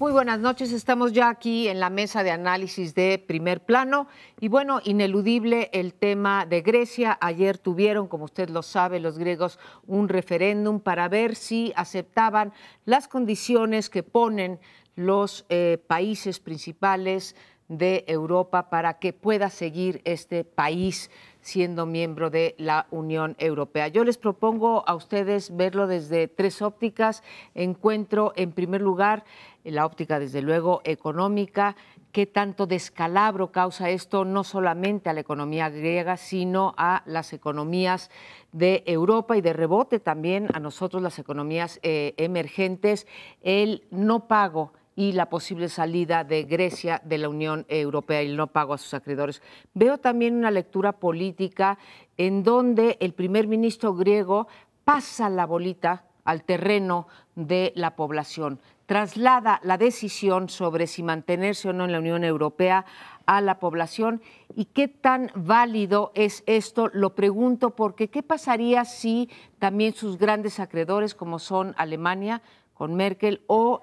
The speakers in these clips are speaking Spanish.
Muy buenas noches, estamos ya aquí en la mesa de análisis de Primer Plano y bueno, ineludible el tema de Grecia. Ayer tuvieron, como usted lo sabe, los griegos un referéndum para ver si aceptaban las condiciones que ponen los países principales de Europa para que pueda seguir este país siendo miembro de la Unión Europea. Yo les propongo a ustedes verlo desde tres ópticas. Encuentro, en primer lugar, la óptica, desde luego, económica. ¿Qué tanto descalabro causa esto no solamente a la economía griega, sino a las economías de Europa y de rebote también a nosotros, las economías emergentes? El no pago y la posible salida de Grecia de la Unión Europea y el no pago a sus acreedores. Veo también una lectura política en donde el primer ministro griego pasa la bolita al terreno de la población, traslada la decisión sobre si mantenerse o no en la Unión Europea a la población. ¿Y qué tan válido es esto? Lo pregunto porque ¿qué pasaría si también sus grandes acreedores, como son Alemania, con Merkel, o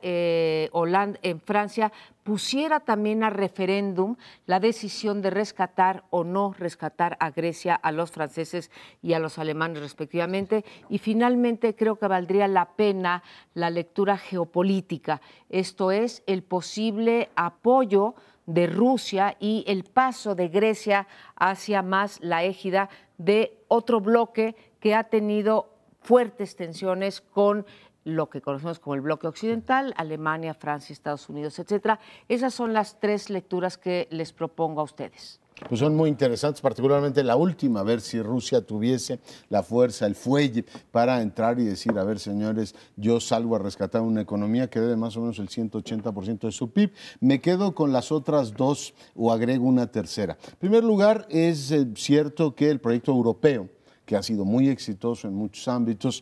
Hollande en Francia, pusiera también a referéndum la decisión de rescatar o no rescatar a Grecia, a los franceses y a los alemanes respectivamente? Y finalmente creo que valdría la pena la lectura geopolítica, esto es, el posible apoyo de Rusia y el paso de Grecia hacia más la égida de otro bloque que ha tenido fuertes tensiones con lo que conocemos como el bloque occidental, Alemania, Francia, Estados Unidos, etcétera. Esas son las tres lecturas que les propongo a ustedes. Pues son muy interesantes, particularmente la última, a ver si Rusia tuviese la fuerza, el fuelle para entrar y decir, a ver, señores, yo salgo a rescatar una economía que debe más o menos el 180% de su PIB. Me quedo con las otras dos o agrego una tercera. En primer lugar, es cierto que el proyecto europeo, que ha sido muy exitoso en muchos ámbitos,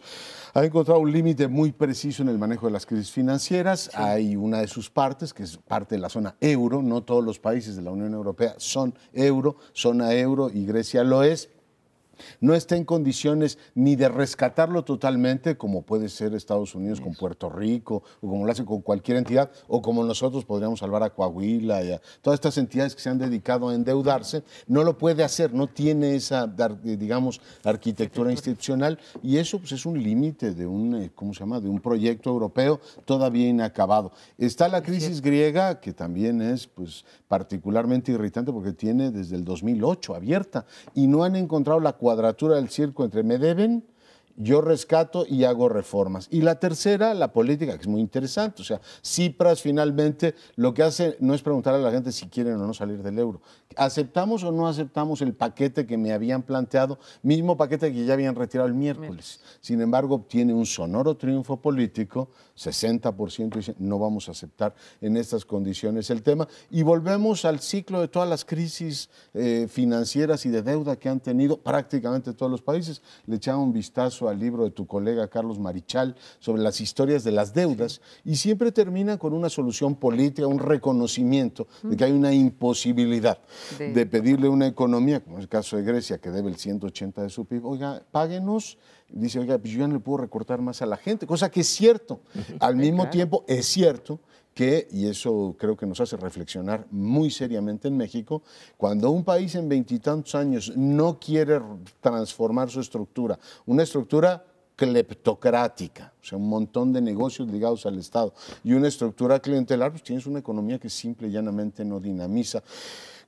ha encontrado un límite muy preciso en el manejo de las crisis financieras. Sí. Hay una de sus partes, que es parte de la zona euro, no todos los países de la Unión Europea son euro, zona euro, y Grecia lo es. No está en condiciones ni de rescatarlo totalmente, como puede ser Estados Unidos con Puerto Rico, o como lo hace con cualquier entidad, o como nosotros podríamos salvar a Coahuila y a todas estas entidades que se han dedicado a endeudarse. No lo puede hacer, no tiene esa, digamos, arquitectura institucional, y eso pues, es un límite de un, ¿cómo se llama?, de un proyecto europeo todavía inacabado. Está la crisis griega, que también es pues, particularmente irritante porque tiene desde el 2008 abierta, y no han encontrado la cuadratura del circo entre me deben, yo rescato y hago reformas. Y la tercera, la política, que es muy interesante. O sea, Tsipras finalmente lo que hace no es preguntar a la gente si quieren o no salir del euro. ¿Aceptamos o no aceptamos el paquete que me habían planteado? Mismo paquete que ya habían retirado el miércoles. Sin embargo, obtiene un sonoro triunfo político, 60% dicen no vamos a aceptar en estas condiciones el tema. Y volvemos al ciclo de todas las crisis financieras y de deuda que han tenido prácticamente todos los países. Le echaba un vistazo al libro de tu colega Carlos Marichal sobre las historias de las deudas, y siempre termina con una solución política, un reconocimiento de que hay una imposibilidad de pedirle a una economía, como es el caso de Grecia, que debe el 180 de su PIB, oiga, páguenos. Dice, oiga, pues yo ya no le puedo recortar más a la gente, cosa que es cierto. Al mismo tiempo, es cierto que, y eso creo que nos hace reflexionar muy seriamente en México, cuando un país en 20 y tantos años no quiere transformar su estructura, una estructura cleptocrática, o sea, un montón de negocios ligados al Estado, y una estructura clientelar, pues tienes una economía que simple y llanamente no dinamiza.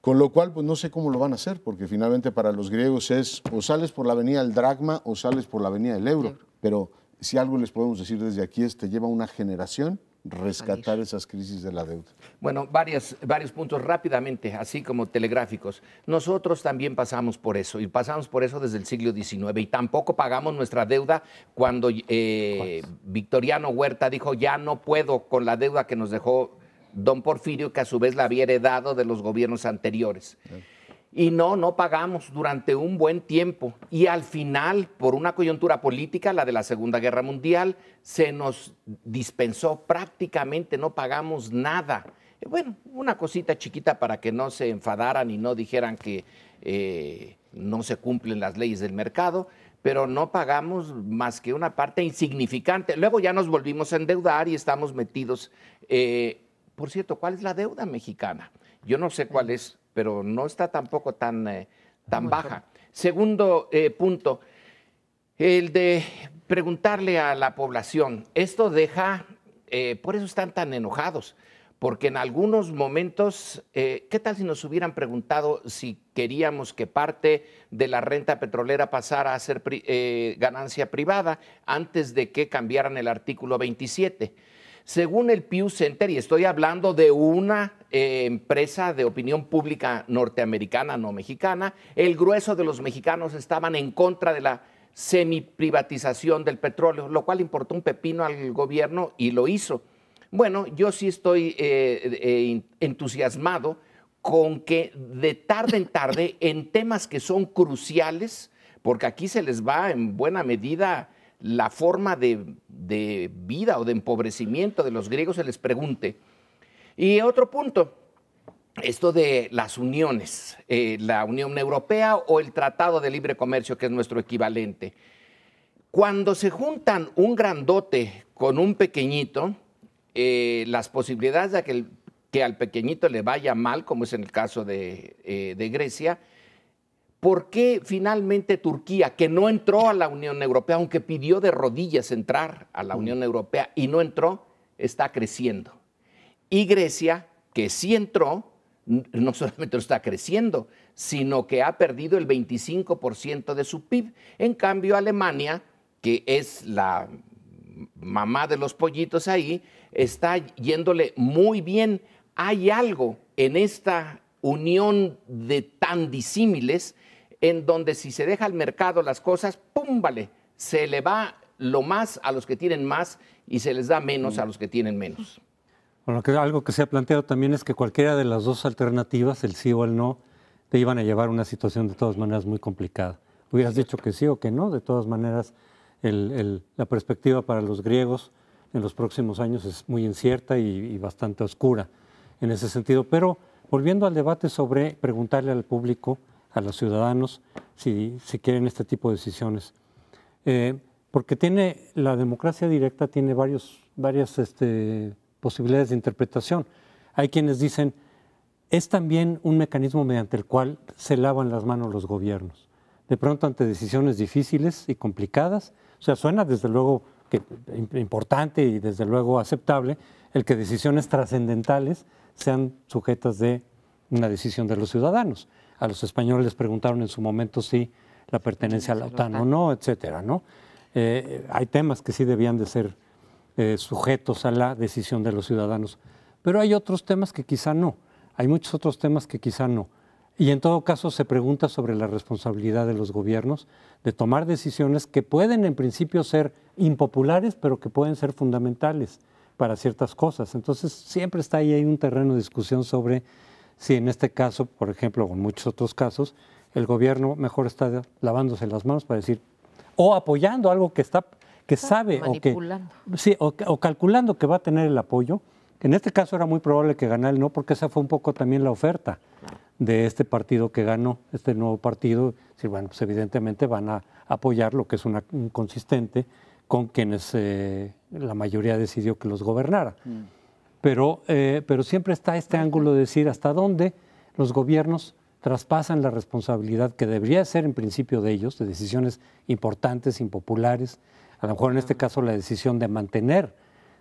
Con lo cual, pues no sé cómo lo van a hacer, porque finalmente para los griegos es o sales por la avenida del dracma o sales por la avenida del euro. Pero si algo les podemos decir desde aquí es que lleva una generación rescatar esas crisis de la deuda. Bueno, varios puntos rápidamente, así como telegráficos. Nosotros también pasamos por eso, y pasamos por eso desde el siglo XIX, y tampoco pagamos nuestra deuda cuando Victoriano Huerta dijo, ya no puedo con la deuda que nos dejó don Porfirio, que a su vez la había heredado de los gobiernos anteriores. Y no pagamos durante un buen tiempo. Y al final, por una coyuntura política, la de la Segunda Guerra Mundial, se nos dispensó, prácticamente no pagamos nada. Bueno, una cosita chiquita para que no se enfadaran y no dijeran que no se cumplen las leyes del mercado, pero no pagamos más que una parte insignificante. Luego ya nos volvimos a endeudar y estamos metidos Por cierto, ¿cuál es la deuda mexicana? Yo no sé cuál es, pero no está tampoco tan baja. Segundo punto, el de preguntarle a la población. Esto deja, por eso están tan enojados, porque en algunos momentos, ¿qué tal si nos hubieran preguntado si queríamos que parte de la renta petrolera pasara a ser ganancia privada antes de que cambiaran el artículo 27? Según el Pew Center, y estoy hablando de una empresa de opinión pública norteamericana, no mexicana, el grueso de los mexicanos estaban en contra de la semiprivatización del petróleo, lo cual importó un pepino al gobierno y lo hizo. Bueno, yo sí estoy entusiasmado con que de tarde en tarde, en temas que son cruciales, porque aquí se les va en buena medida la forma de vida o de empobrecimiento de los griegos, se les pregunte. Y otro punto, esto de las uniones, la Unión Europea o el Tratado de Libre Comercio, que es nuestro equivalente. Cuando se juntan un grandote con un pequeñito, las posibilidades de que al pequeñito le vaya mal, como es en el caso de Grecia, ¿por qué finalmente Turquía, que no entró a la Unión Europea, aunque pidió de rodillas entrar a la Unión Europea y no entró, está creciendo? Y Grecia, que sí entró, no solamente está creciendo, sino que ha perdido el 25% de su PIB. En cambio, Alemania, que es la mamá de los pollitos ahí, está yéndole muy bien. Hay algo en esta unión de tan disímiles en donde si se deja al mercado las cosas, ¡pum! Vale, se le va lo más a los que tienen más y se les da menos a los que tienen menos. Bueno, algo que se ha planteado también es que cualquiera de las dos alternativas, el sí o el no, te iban a llevar a una situación de todas maneras muy complicada. Hubieras dicho que sí o que no, de todas maneras la perspectiva para los griegos en los próximos años es muy incierta y bastante oscura en ese sentido. Pero volviendo al debate sobre preguntarle al público, a los ciudadanos, si quieren este tipo de decisiones. Porque la democracia directa tiene varias posibilidades de interpretación. Hay quienes dicen, es también un mecanismo mediante el cual se lavan las manos los gobiernos. De pronto ante decisiones difíciles y complicadas, o sea, suena desde luego importante y desde luego aceptable el que decisiones trascendentales sean sujetas de una decisión de los ciudadanos. A los españoles les preguntaron en su momento si la pertenencia a la OTAN o no, etcétera, ¿no? Hay temas que sí debían de ser sujetos a la decisión de los ciudadanos, pero hay otros temas que quizá no. Hay muchos otros temas que quizá no. Y en todo caso se pregunta sobre la responsabilidad de los gobiernos de tomar decisiones que pueden en principio ser impopulares, pero que pueden ser fundamentales para ciertas cosas. Entonces siempre está ahí un terreno de discusión sobre si en este caso, por ejemplo, o en muchos otros casos, el gobierno mejor está lavándose las manos para decir, o apoyando algo que sabe o calculando que va a tener el apoyo. En este caso era muy probable que ganara el no, porque esa fue un poco también la oferta de este partido que ganó, este nuevo partido. Sí, bueno, pues evidentemente van a apoyar lo que es un consistente con quienes la mayoría decidió que los gobernara. Pero siempre está este ángulo de decir hasta dónde los gobiernos traspasan la responsabilidad que debería ser en principio de ellos, de decisiones importantes, impopulares. A lo mejor en este caso la decisión de mantener,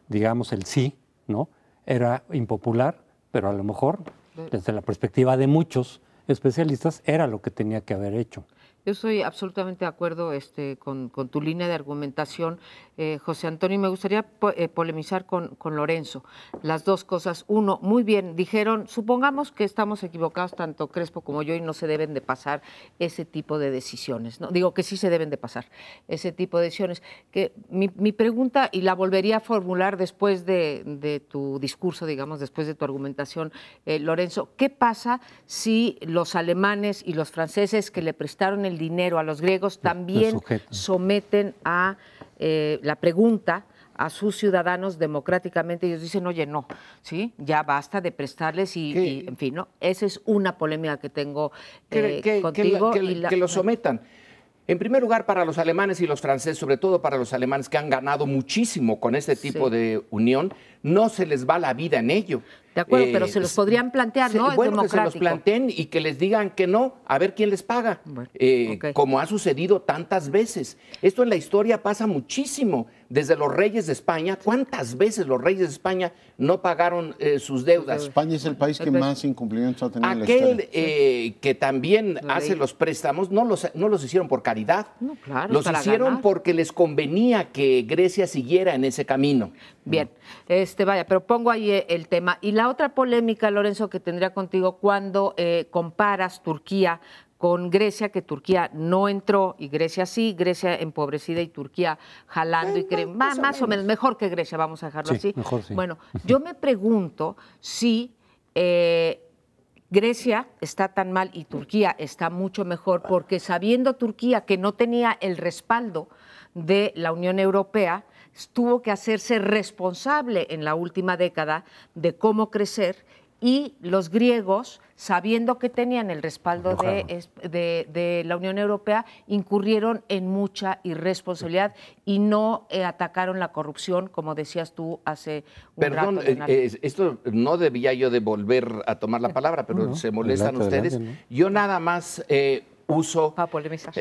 digamos, el sí, ¿no? Era impopular, pero a lo mejor desde la perspectiva de muchos especialistas era lo que tenía que haber hecho. Yo estoy absolutamente de acuerdo con tu línea de argumentación, José Antonio, y me gustaría polemizar con Lorenzo. Las dos cosas. Uno, muy bien, dijeron, supongamos que estamos equivocados tanto Crespo como yo y no se deben de pasar ese tipo de decisiones, ¿no? Digo que sí se deben de pasar ese tipo de decisiones. Que mi pregunta, y la volvería a formular después de tu discurso, digamos, después de tu argumentación, Lorenzo, ¿qué pasa si los alemanes y los franceses que le prestaron el dinero a los griegos también someten a la pregunta a sus ciudadanos democráticamente? Ellos dicen, oye, no, ¿sí? Ya basta de prestarles y en fin, ¿no? Esa es una polémica que tengo contigo. Que lo sometan. En primer lugar, para los alemanes y los franceses, sobre todo para los alemanes que han ganado muchísimo con este tipo de unión, no se les va la vida en ello. De acuerdo, pero se los podrían plantear, ¿no? Bueno, que se los planteen y que les digan que no, a ver quién les paga, Bueno, como ha sucedido tantas veces. Esto en la historia pasa muchísimo, desde los reyes de España. ¿Cuántas veces los reyes de España no pagaron sus deudas? España es el país que más incumplimientos ha tenido en la Aquel historia. que también hace los préstamos, no los hicieron por caridad, No, claro, los para hicieron ganar. porque les convenía que Grecia siguiera en ese camino. Bien, vaya, pero pongo ahí el tema. Y la otra polémica, Lorenzo, que tendría contigo cuando comparas Turquía con Grecia, que Turquía no entró y Grecia sí, Grecia empobrecida y Turquía jalando y más o menos, mejor que Grecia, vamos a dejarlo Sí, así. mejor sí. Bueno, yo me pregunto si Grecia está tan mal y Turquía está mucho mejor, porque sabiendo Turquía que no tenía el respaldo de la Unión Europea, tuvo que hacerse responsable en la última década de cómo crecer, y los griegos, sabiendo que tenían el respaldo de la Unión Europea, incurrieron en mucha irresponsabilidad y no atacaron la corrupción, como decías tú hace un Perdón, rato. esto no debía yo de volver a tomar la palabra, pero No, se molestan adelante, ustedes. adelante, ¿no? Yo nada más uso Para polemizar.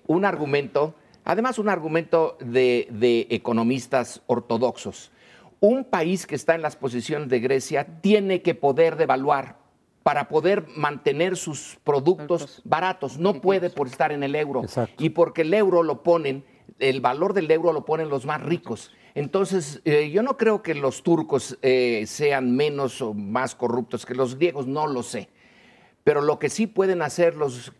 un argumento, además un argumento de economistas ortodoxos. Un país que está en las posiciones de Grecia tiene que poder devaluar para poder mantener sus productos baratos. No puede por estar en el euro. Exacto. Y porque el euro lo ponen, el valor del euro lo ponen los más ricos. Entonces, yo no creo que los turcos sean menos o más corruptos que los griegos, no lo sé. Pero lo que sí pueden hacer los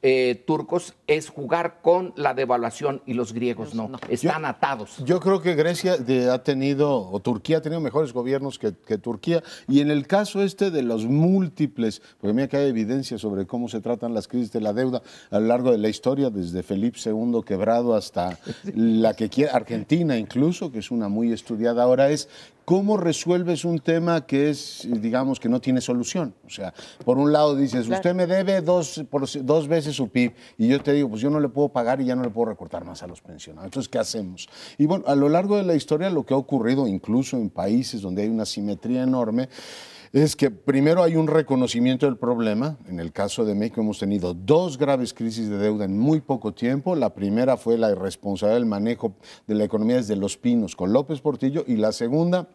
turcos es jugar con la devaluación y los griegos no. Están atados. Yo creo que Grecia ha tenido, o Turquía ha tenido mejores gobiernos que Turquía. Y en el caso de los múltiples, porque mira que hay evidencia sobre cómo se tratan las crisis de la deuda a lo largo de la historia, desde Felipe II quebrado hasta la que quiere, Argentina incluso, que es una muy estudiada ahora, es ¿cómo resuelves un tema que es, digamos, que no tiene solución? O sea, por un lado dices, usted me debe dos veces su PIB, y yo te digo, pues yo no le puedo pagar y ya no le puedo recortar más a los pensionados. Entonces, ¿qué hacemos? Y bueno, a lo largo de la historia lo que ha ocurrido, incluso en países donde hay una simetría enorme, es que primero hay un reconocimiento del problema. En el caso de México hemos tenido 2 graves crisis de deuda en muy poco tiempo. La primera fue la irresponsabilidad del manejo de la economía desde Los Pinos con López Portillo, y la segunda,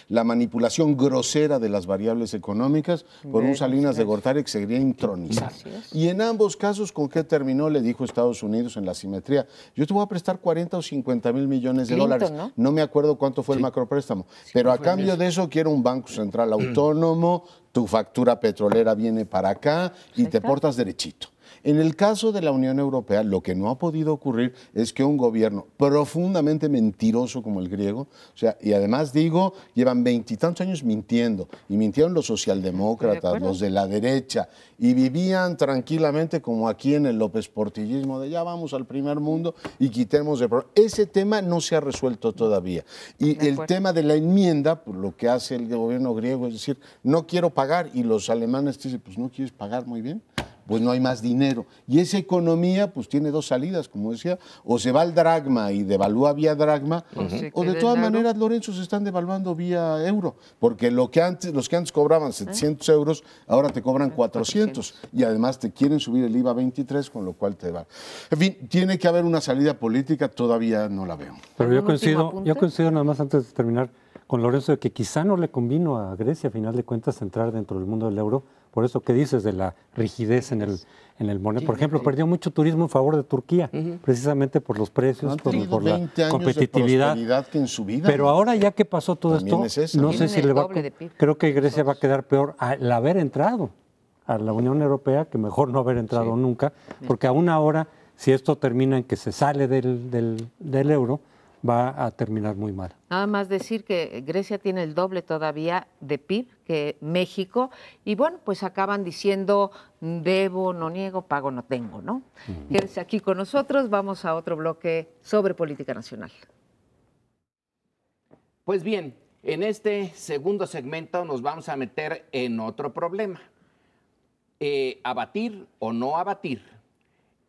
la manipulación grosera de las variables económicas por un Salinas de Gortari que se quería intronizar. Y en ambos casos, ¿con qué terminó? Le dijo Estados Unidos en la simetría: yo te voy a prestar 40 o 50 mil millones de dólares. ¿No? Me acuerdo cuánto fue el macropréstamo, pero a cambio de eso quiero un Banco Central autónomo, tu factura petrolera viene para acá y te portas derechito. En el caso de la Unión Europea, lo que no ha podido ocurrir es que un gobierno profundamente mentiroso como el griego, o sea, y además digo, llevan 20 y tantos años mintiendo, y mintieron los socialdemócratas, los de la derecha, y vivían tranquilamente como aquí en el López Portillismo, de ya vamos al primer mundo y quitemos el problema. Ese tema no se ha resuelto todavía. Y el tema de la enmienda, pues lo que hace el gobierno griego es decir, no quiero pagar, y los alemanes dicen, pues no quieres pagar, muy bien, pues no hay más dinero. Y esa economía pues tiene 2 salidas, como decía, o se va al dracma y devalúa vía dracma, o de todas maneras, Lorenzo, se están devaluando vía euro, porque los que antes cobraban 700 euros, ahora te cobran 400, y además te quieren subir el IVA a 23, con lo cual te va. En fin, tiene que haber una salida política, todavía no la veo. Pero yo coincido nada más antes de terminar con Lorenzo de que quizá no le convino a Grecia, a final de cuentas, entrar dentro del mundo del euro, por eso que dices de la rigidez en el moneda. Por ejemplo, perdió mucho turismo en favor de Turquía, precisamente por los precios, por la competitividad. Que en su vida, pero ahora ya que pasó todo esto, no sé si le va creo que Grecia va a quedar peor al haber entrado a la Unión Europea, que mejor no haber entrado nunca, porque aún ahora, si esto termina en que se sale del euro, va a terminar muy mal. Nada más decir que Grecia tiene el doble todavía de PIB que México, y bueno, pues acaban diciendo debo, no niego, pago, no tengo, ¿no? Quédese aquí con nosotros, vamos a otro bloque sobre política nacional. Pues bien, en este segundo segmento nos vamos a meter en otro problema. Abatir o no abatir.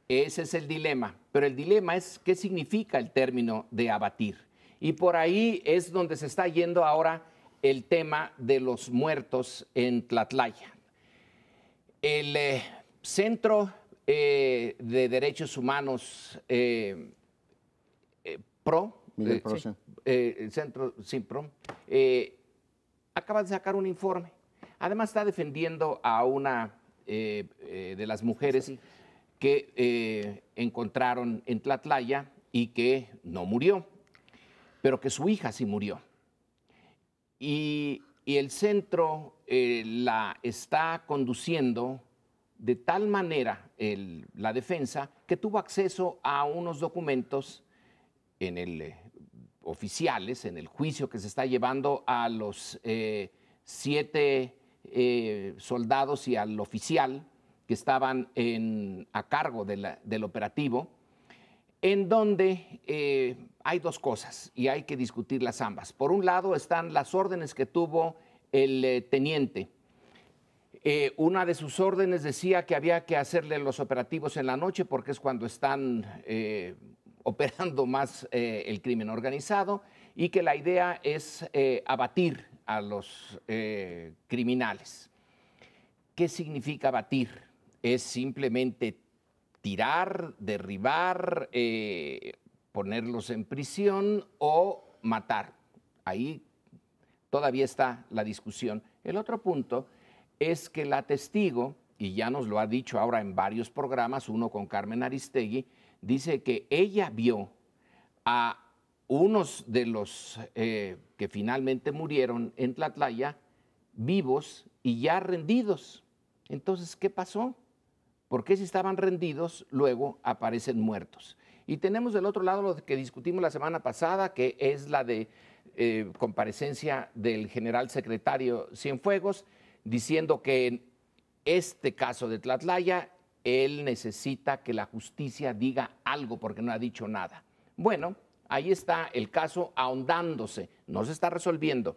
Ese es el dilema. Pero el dilema es qué significa el término de abatir. Y por ahí es donde se está yendo ahora el tema de los muertos en Tlatlaya. El Centro de Derechos Humanos PRO, Miguel Pro, sí. el Centro PRO, acaba de sacar un informe. Además está defendiendo a una de las mujeres que encontraron en Tlatlaya y que no murió, pero que su hija sí murió. Y el centro la está conduciendo de tal manera la defensa que tuvo acceso a unos documentos oficiales en el juicio que se está llevando a los 7 soldados y al oficial que estaban a cargo del operativo, en donde hay dos cosas y hay que discutirlas ambas. Por un lado están las órdenes que tuvo el teniente. Una de sus órdenes decía que había que hacerle los operativos en la noche porque es cuando están operando más el crimen organizado y que la idea es abatir a los criminales. ¿Qué significa abatir? Es simplemente tirar, derribar, ponerlos en prisión o matar. Ahí todavía está la discusión. El otro punto es que la testigo, y ya nos lo ha dicho ahora en varios programas, uno con Carmen Aristegui, dice que ella vio a unos de los que finalmente murieron en Tlatlaya vivos y ya rendidos. Entonces, ¿qué pasó? ¿Por qué si estaban rendidos luego aparecen muertos? Y tenemos del otro lado lo que discutimos la semana pasada, que es la de comparecencia del general secretario Cienfuegos, diciendo que en este caso de Tlatlaya, él necesita que la justicia diga algo porque no ha dicho nada. Bueno, ahí está el caso ahondándose, no se está resolviendo.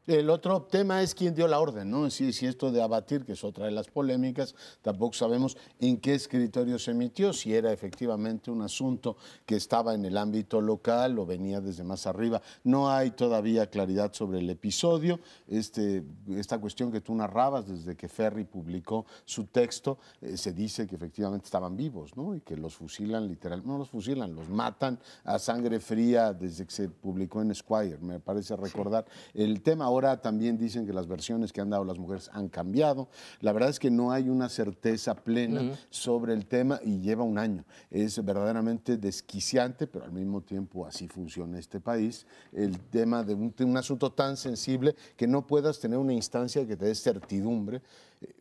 El otro tema es quién dio la orden, ¿no? Si esto de abatir, que es otra de las polémicas, tampoco sabemos en qué escritorio se emitió, si era efectivamente un asunto que estaba en el ámbito local o venía desde más arriba. No hay todavía claridad sobre el episodio. Esta cuestión que tú narrabas desde que Ferri publicó su texto, se dice que efectivamente estaban vivos, ¿no? Y que los fusilan literalmente, no los fusilan, los matan a sangre fría desde que se publicó en Esquire, me parece recordar. Sí. El tema ahora también dicen que las versiones que han dado las mujeres han cambiado. La verdad es que no hay una certeza plena sobre el tema y lleva un año. Es verdaderamente desquiciante, pero al mismo tiempo así funciona este país. El tema de un asunto tan sensible que no puedas tener una instancia que te dé certidumbre,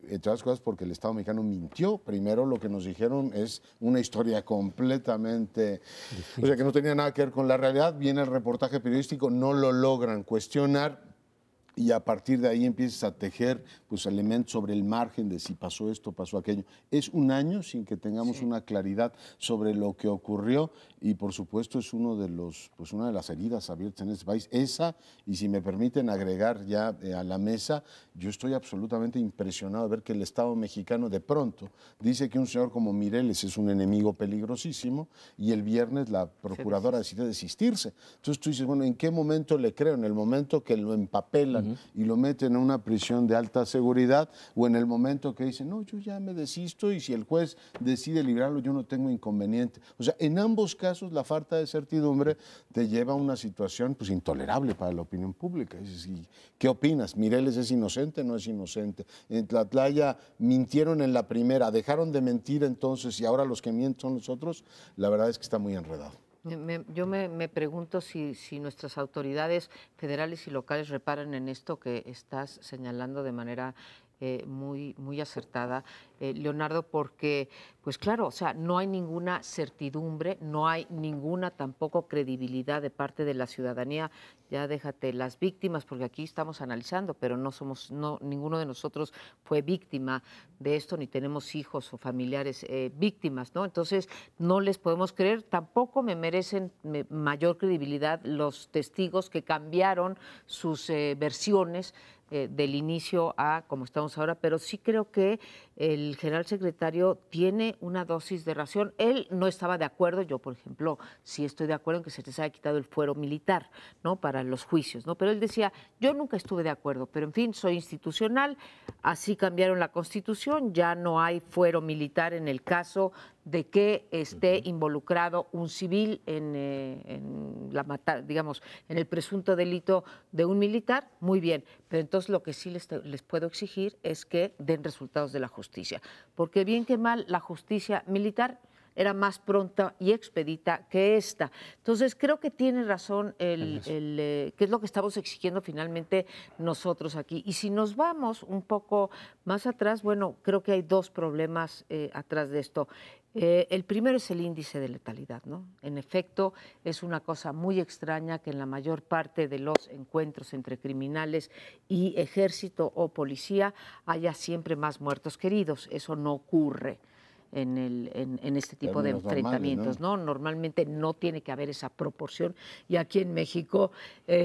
entre otras cosas porque el Estado mexicano mintió. Primero lo que nos dijeron es una historia completamente, o sea, que no tenía nada que ver con la realidad. Viene el reportaje periodístico, no lo logran cuestionar. Y a partir de ahí empiezas a tejer pues, elementos sobre el margen de si pasó esto, pasó aquello. Es un año sin que tengamos una claridad sobre lo que ocurrió y por supuesto es una de las heridas abiertas en este país. Esa, y si me permiten agregar ya a la mesa, yo estoy absolutamente impresionado de ver que el Estado mexicano de pronto dice que un señor como Mireles es un enemigo peligrosísimo y el viernes la procuradora decide desistirse. Entonces tú dices, bueno, ¿en qué momento le creo? ¿En el momento que lo empapelan y lo meten en una prisión de alta seguridad o en el momento que dicen, no, yo ya me desisto y si el juez decide librarlo yo no tengo inconveniente? O sea, en ambos casos la falta de certidumbre te lleva a una situación pues intolerable para la opinión pública. ¿Y qué opinas? ¿Mireles es inocente o no es inocente? En Tlatlaya mintieron en la primera, dejaron de mentir entonces y ahora los que mienten son los otros. La verdad es que está muy enredado. Yo me pregunto si nuestras autoridades federales y locales reparan en esto que estás señalando de manera muy acertada, Leonardo, porque, pues claro, o sea, no hay ninguna certidumbre, no hay ninguna tampoco credibilidad de parte de la ciudadanía. Ya déjate las víctimas, porque aquí estamos analizando, pero ninguno de nosotros fue víctima de esto, ni tenemos hijos o familiares víctimas, ¿no? Entonces, no les podemos creer, tampoco me merecen mayor credibilidad los testigos que cambiaron sus versiones del inicio a como estamos ahora, pero sí creo que el general secretario tiene una dosis de razón. Él no estaba de acuerdo, yo por ejemplo sí estoy de acuerdo en que se les haya quitado el fuero militar, ¿no? Para los juicios, ¿no? Pero él decía, yo nunca estuve de acuerdo, pero en fin, soy institucional, así cambiaron la Constitución, ya no hay fuero militar en el caso de que esté involucrado un civil en la digamos, en el presunto delito de un militar, muy bien. Pero entonces lo que sí les puedo exigir es que den resultados de la justicia. Porque bien que mal, la justicia militar era más pronta y expedita que esta. Entonces, creo que tiene razón que es lo que estamos exigiendo finalmente nosotros aquí. Y si nos vamos un poco más atrás, bueno, creo que hay dos problemas atrás de esto. El primero es el índice de letalidad, ¿no? En efecto, es una cosa muy extraña que en la mayor parte de los encuentros entre criminales y ejército o policía haya siempre más muertos que heridos. Eso no ocurre en este tipo de enfrentamientos, ¿no? Normalmente no tiene que haber esa proporción. Y aquí en México,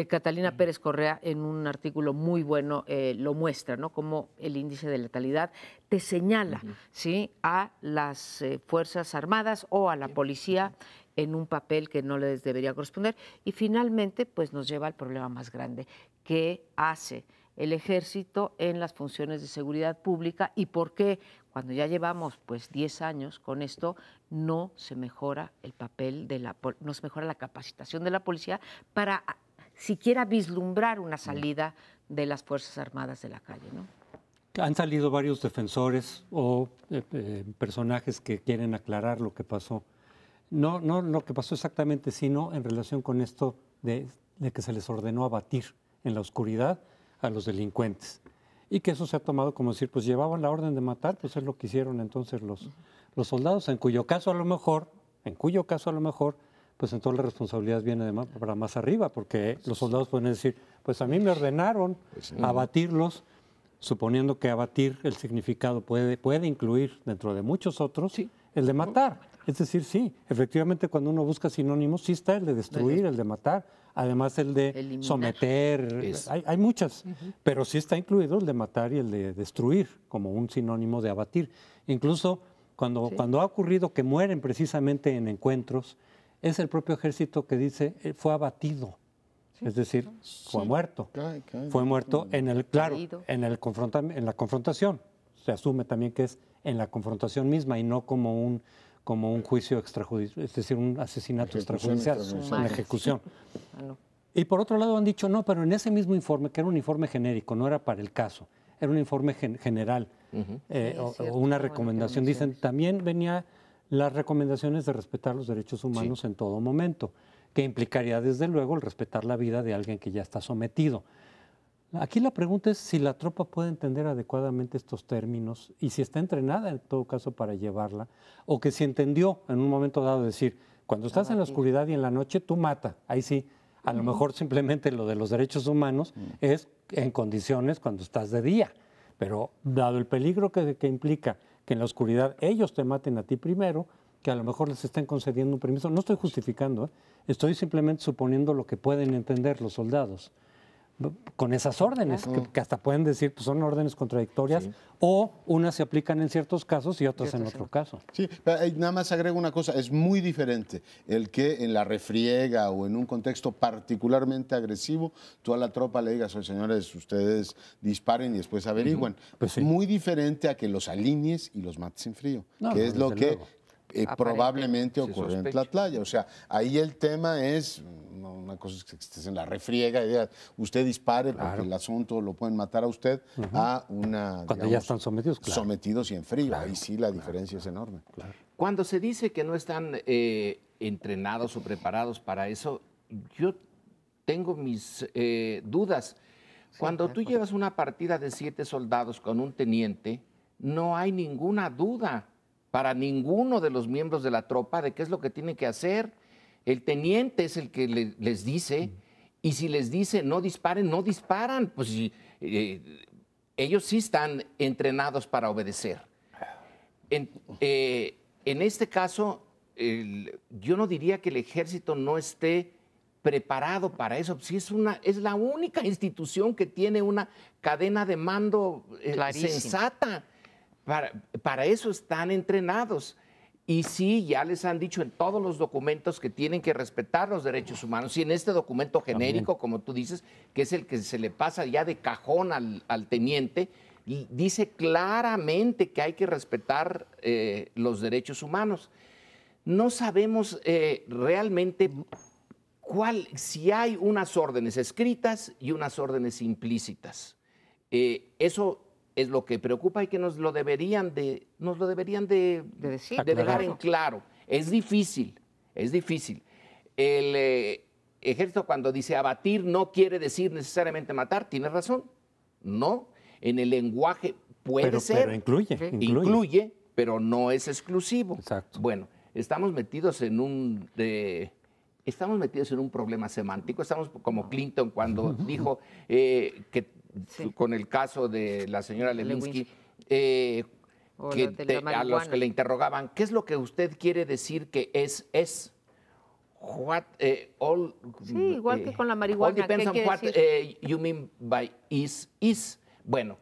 Catalina Pérez Correa, en un artículo muy bueno, lo muestra, ¿no? Como el índice de letalidad te señala, ¿sí? A las Fuerzas Armadas o a la policía en un papel que no les debería corresponder. Y finalmente, pues nos lleva al problema más grande, ¿qué hace el Ejército en las funciones de seguridad pública y por qué cuando ya llevamos pues 10 años con esto no se mejora el papel no se mejora la capacitación de la policía para siquiera vislumbrar una salida de las Fuerzas Armadas de la calle, ¿no? Han salido varios defensores o personajes que quieren aclarar lo que pasó. No lo que pasó exactamente, sino en relación con esto de que se les ordenó abatir en la oscuridad a los delincuentes. Y que eso se ha tomado como decir, pues llevaban la orden de matar, pues es lo que hicieron entonces los soldados, en cuyo caso a lo mejor, pues entonces la responsabilidad viene para más arriba, porque los soldados pueden decir, pues a mí me ordenaron abatirlos, suponiendo que abatir el significado puede incluir dentro de muchos otros el de matar. Es decir, sí, efectivamente cuando uno busca sinónimos, sí está el de destruir, el de matar, además el de eliminar, someter, hay muchas, pero sí está incluido el de matar y el de destruir como un sinónimo de abatir. Incluso cuando ha ocurrido que mueren precisamente en encuentros, es el propio ejército que dice fue abatido. Es decir, fue muerto. Fue muerto en la confrontación. Se asume también que es en la confrontación misma y no como un juicio extrajudicial, es decir, un asesinato extrajudicial, una ejecución. Y por otro lado han dicho, no, pero en ese mismo informe, que era un informe genérico, no era para el caso, era un informe general o una recomendación. Dicen, también venía las recomendaciones de respetar los derechos humanos en todo momento, que implicaría desde luego el respetar la vida de alguien que ya está sometido. Aquí la pregunta es si la tropa puede entender adecuadamente estos términos y si está entrenada en todo caso para llevarla, o que si entendió en un momento dado decir, cuando estás en la oscuridad y en la noche, tú mata. Ahí sí, a lo mejor simplemente lo de los derechos humanos es en condiciones cuando estás de día, pero dado el peligro que implica que en la oscuridad ellos te maten a ti primero, que a lo mejor les estén concediendo un permiso. No estoy justificando, estoy simplemente suponiendo lo que pueden entender los soldados con esas órdenes, que hasta pueden decir pues son órdenes contradictorias, o unas se aplican en ciertos casos y otras en otro caso. Sí, pero nada más agrego una cosa, es muy diferente el que en la refriega o en un contexto particularmente agresivo, tú a la tropa le digas, oye, señores, ustedes disparen y después averigüen. Pues muy diferente a que los alinees y los mates en frío, que es lo que probablemente ocurre en Tlatlaya. O sea, ahí el tema es, una cosa es que estés en la refriega y digas, usted dispare porque el asunto lo pueden matar a usted, a una... Cuando digamos, ya están sometidos, sometidos y en frío. Ahí sí la diferencia es enorme. Cuando se dice que no están entrenados o preparados para eso, yo tengo mis dudas. Cuando tú llevas una partida de 7 soldados con un teniente, no hay ninguna duda para ninguno de los miembros de la tropa de qué es lo que tienen que hacer. El teniente es el que les dice, y si les dice no disparen, no disparan. Pues ellos sí están entrenados para obedecer. En este caso, yo no diría que el ejército no esté preparado para eso. Si es la única institución que tiene una cadena de mando sensata. Para eso están entrenados. Y sí, ya les han dicho en todos los documentos que tienen que respetar los derechos humanos. Y en este documento genérico, como tú dices, que es el que se le pasa ya de cajón al teniente, y dice claramente que hay que respetar los derechos humanos. No sabemos realmente si hay unas órdenes escritas y unas órdenes implícitas. Eso es lo que preocupa y que nos lo deberían de decir, de dejar en claro. Es difícil, es difícil. El ejército cuando dice abatir no quiere decir necesariamente matar, tiene razón. No, en el lenguaje puede ser. Pero incluye, pero no es exclusivo. Exacto. Bueno, estamos metidos en un problema semántico. Estamos como Clinton cuando dijo que con el caso de la señora Lewinsky, a los que le interrogaban, ¿qué es lo que usted quiere decir que es? Igual que con la marihuana. All depends on what you mean by is. Bueno,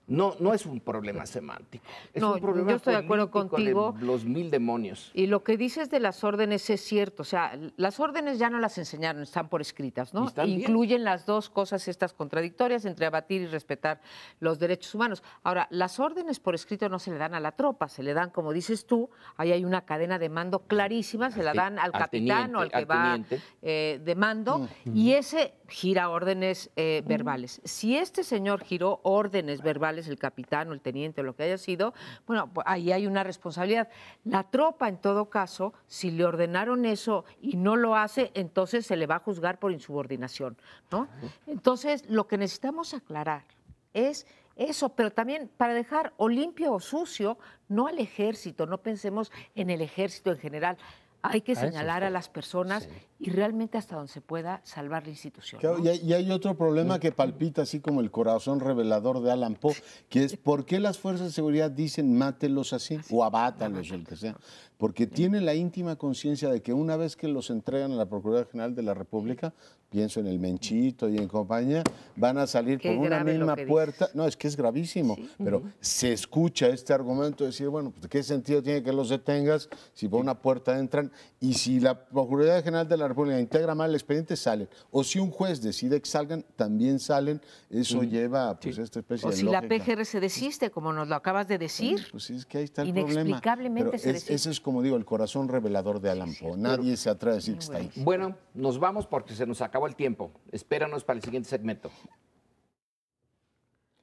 no es un problema semántico. Es un problema yo estoy de acuerdo contigo. De los mil demonios. Y lo que dices de las órdenes es cierto. O sea, las órdenes ya no las enseñaron, están por escritas, ¿no? Incluyen las dos cosas estas contradictorias entre abatir y respetar los derechos humanos. Ahora, las órdenes por escrito no se le dan a la tropa, se le dan, como dices tú, ahí hay una cadena de mando clarísima, se la dan al capitán o al que va de mando, y ese gira órdenes verbales. Si este señor giró órdenes verbales, el capitán o el teniente o lo que haya sido, bueno, pues ahí hay una responsabilidad. La tropa, en todo caso, si le ordenaron eso y no lo hace, entonces se le va a juzgar por insubordinación, ¿no? Entonces, lo que necesitamos aclarar es eso, pero también para dejar o limpio o sucio, no al ejército, no pensemos en el ejército en general. Hay que señalar a las personas y realmente hasta donde se pueda salvar la institución. Claro, ¿no? y hay otro problema que palpita así como el corazón revelador de Allan Poe, que es ¿por qué las fuerzas de seguridad dicen mátelos así o abátalos o el que sea? Porque tienen la íntima conciencia de que una vez que los entregan a la Procuraduría General de la República, pienso en el Menchito y en compañía, van a salir por una misma puerta. No, es que es gravísimo, pero se escucha este argumento de decir, bueno, pues ¿qué sentido tiene que los detengas si por una puerta entran? Y si la Procuraduría General de la República integra mal el expediente, salen. O si un juez decide que salgan, también salen. Eso lleva pues esta especie de lógica. O si la PGR se desiste, como nos lo acabas de decir. Pues sí, es que ahí está el problema. Inexplicablemente se desiste. Ese es, como digo, el corazón revelador de Allan Poe. Nadie se atreve a decir que está ahí. Bueno, nos vamos porque se nos acabó el tiempo. Espéranos para el siguiente segmento.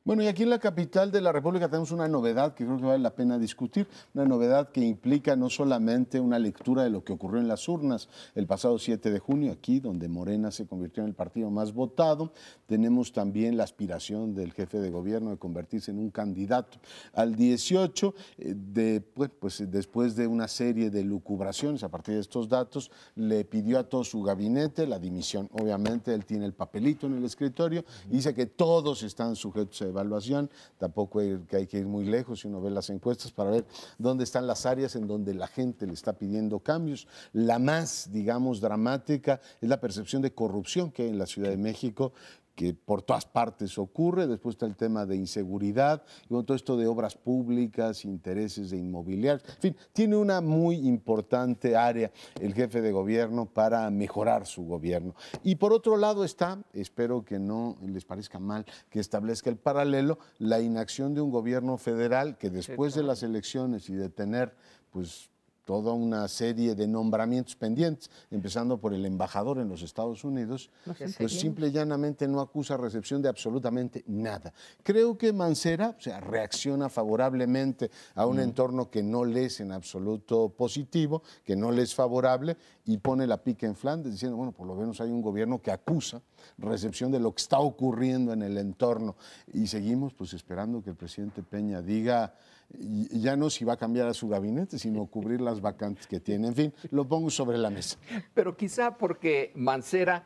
Bueno, y aquí en la capital de la República tenemos una novedad que creo que vale la pena discutir, una novedad que implica no solamente una lectura de lo que ocurrió en las urnas el pasado 7 de junio, aquí donde Morena se convirtió en el partido más votado, tenemos también la aspiración del jefe de gobierno de convertirse en un candidato al 18, después de una serie de lucubraciones a partir de estos datos, le pidió a todo su gabinete la dimisión. Obviamente él tiene el papelito en el escritorio y dice que todos están sujetos a evaluación, tampoco hay que ir muy lejos si uno ve las encuestas para ver dónde están las áreas en donde la gente le está pidiendo cambios. La más, digamos, dramática es la percepción de corrupción que hay en la Ciudad de México, que por todas partes ocurre. Después está el tema de inseguridad, y todo esto de obras públicas, intereses de inmobiliarios. En fin, tiene una muy importante área el jefe de gobierno para mejorar su gobierno. Y por otro lado está, espero que no les parezca mal que establezca el paralelo, la inacción de un gobierno federal que después de las elecciones y de tener, pues, toda una serie de nombramientos pendientes, empezando por el embajador en los Estados Unidos, pues simple y llanamente no acusa recepción de absolutamente nada. Creo que Mancera, reacciona favorablemente a un entorno que no le es en absoluto positivo, que no le es favorable, y pone la pica en Flandes, diciendo, bueno, por lo menos hay un gobierno que acusa recepción de lo que está ocurriendo en el entorno. Y seguimos pues esperando que el presidente Peña diga, ya no si va a cambiar a su gabinete, sino cubrir las vacantes que tiene. En fin, lo pongo sobre la mesa. Pero quizá porque Mancera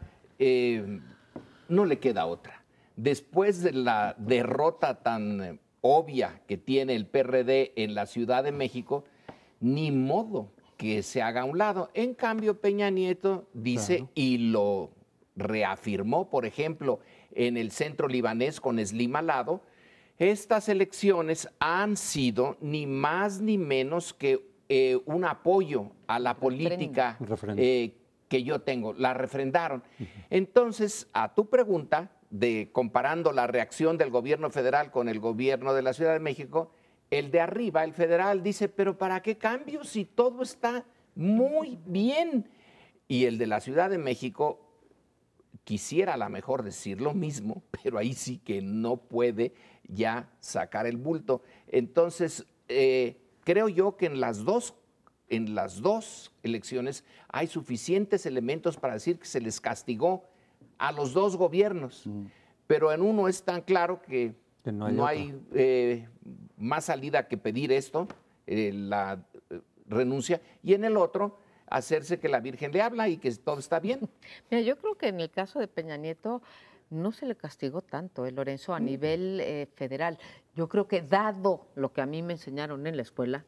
no le queda otra. Después de la derrota tan obvia que tiene el PRD en la Ciudad de México, ni modo que se haga a un lado. En cambio, Peña Nieto dice, Claro. y lo reafirmó, por ejemplo, en el centro libanés con Slim al lado, estas elecciones han sido ni más ni menos que un apoyo a la política Un referéndum. que yo tengo. La refrendaron. Entonces, a tu pregunta, de comparando la reacción del gobierno federal con el gobierno de la Ciudad de México, el de arriba, el federal, dice, pero ¿para qué cambio si todo está muy bien? Y el de la Ciudad de México quisiera a lo mejor decir lo mismo, pero ahí sí que no puede ya sacar el bulto. Entonces, creo yo que en las dos elecciones hay suficientes elementos para decir que se les castigó a los dos gobiernos, pero en uno es tan claro que no hay más salida que pedir esto, la renuncia, y en el otro hacerse que la Virgen le habla y que todo está bien. Mira, yo creo que en el caso de Peña Nieto no se le castigó tanto, Lorenzo, a nivel federal. Yo creo que dado lo que a mí me enseñaron en la escuela,